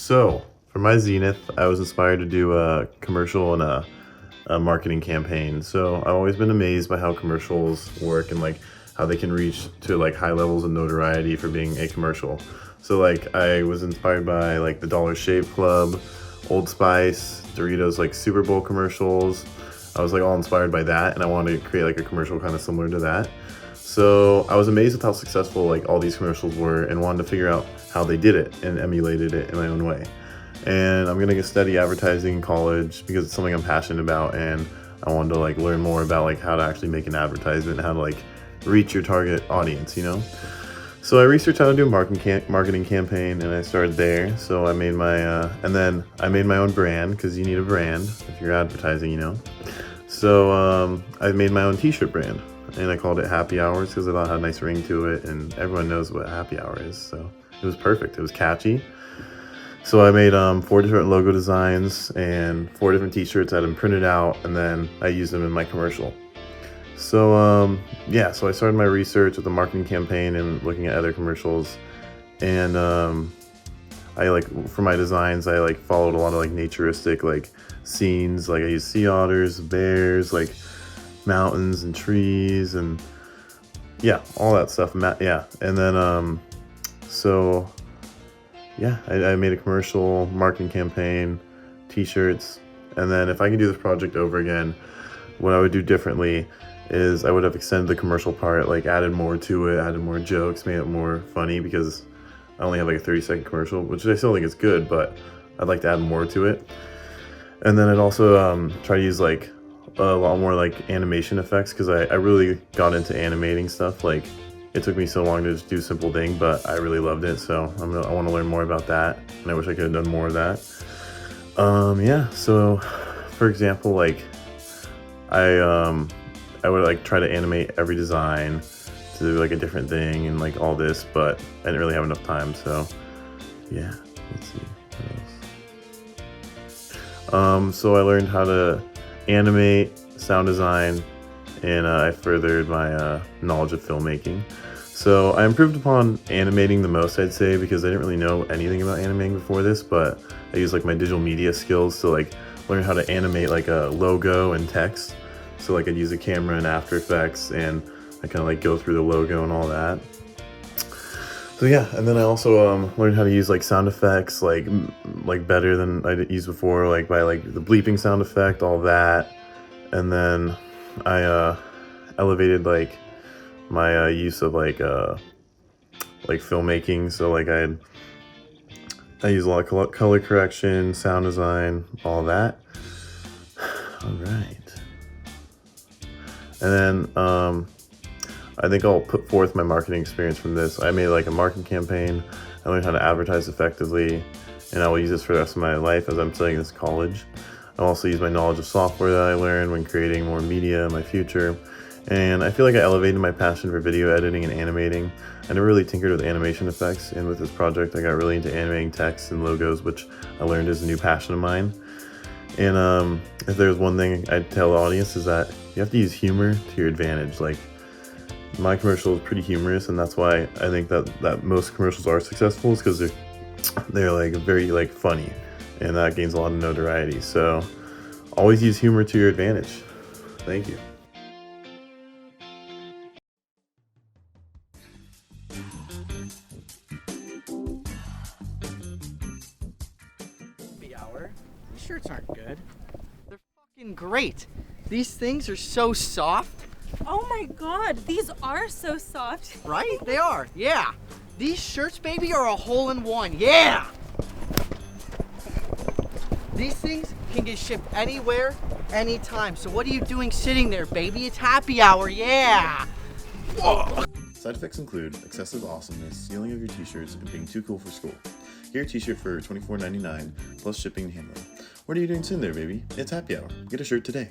So for my Zenith, I was inspired to do a commercial and a marketing campaign. So I've always been amazed by how commercials work and like how they can reach to like high levels of notoriety for being a commercial. So like I was inspired by like the Dollar Shave Club, Old Spice, Doritos like Super Bowl commercials. I was like all inspired by that, and I wanted to create like a commercial kind of similar to that. So I was amazed with how successful like all these commercials were, and wanted to figure out how they did it and emulated it in my own way. And I'm gonna study advertising in college because it's something I'm passionate about, and I wanted to like learn more about like how to actually make an advertisement and how to like reach your target audience, you know? So I researched how to do a marketing campaign, and I started there. So I made my, and then I made my own brand, because you need a brand if you're advertising, you know? So I made my own t-shirt brand, and I called it Happy Hours because I thought it had a nice ring to it, and everyone knows what happy hour is. So it was perfect, it was catchy. So I made 4 different logo designs and 4 different t-shirts. I had them printed out, and then I used them in my commercial. So yeah, so I started my research with the marketing campaign and looking at other commercials, and I like, for my designs, I like followed a lot of like naturistic like scenes. Like I used sea otters, bears, like mountains and trees, and yeah, all that stuff. Yeah, and then so yeah, I made a commercial, marketing campaign, t-shirts, and then if I could do this project over again, what I would do differently is I would have extended the commercial part, like added more to it, added more jokes, made it more funny, because I only have like a 30-second commercial, which I still think is good, but I'd like to add more to it. And then I'd also try to use like a lot more like animation effects, because I really got into animating stuff. Like it took me so long to just do a simple thing, but I really loved it, so I want to learn more about that, and I wish I could have done more of that. Yeah, so for example, like I would like try to animate every design to do like a different thing and like all this, but I didn't really have enough time. So yeah, let's see what else. So I learned how to animate, sound design, and I furthered my knowledge of filmmaking. So I improved upon animating the most, I'd say, because I didn't really know anything about animating before this, but I used like my digital media skills to like learn how to animate like a logo and text. So like I'd use a camera and After Effects, and I kind of like go through the logo and all that. So yeah, and then I also learned how to use like sound effects like better than I used before, like by like the bleeping sound effect, all that. And then I elevated like my use of like filmmaking. So like I use a lot of color correction, sound design, all that. All right. And then I think I'll put forth my marketing experience from this. I made like a marketing campaign. I learned how to advertise effectively, and I will use this for the rest of my life as I'm studying this college. I'll also use my knowledge of software that I learned when creating more media in my future. And I feel like I elevated my passion for video editing and animating. I never really tinkered with animation effects, and with this project I got really into animating text and logos, which I learned is a new passion of mine. And if there's one thing I'd tell the audience, is that you have to use humor to your advantage. Like my commercial is pretty humorous, and that's why I think that most commercials are successful, is because they're like very like funny, and that gains a lot of notoriety. So always use humor to your advantage. Thank you. Happy hour. These shirts aren't good. They're fucking great. These things are so soft. Oh my god, these are so soft. Right? They are, yeah. These shirts, baby, are a hole-in-one, yeah! These things can get shipped anywhere, anytime. So what are you doing sitting there, baby? It's happy hour, yeah! Whoa. Side effects include excessive awesomeness, stealing of your t-shirts, and being too cool for school. Get a t-shirt for $24.99 plus shipping and handling. What are you doing sitting there, baby? It's happy hour. Get a shirt today.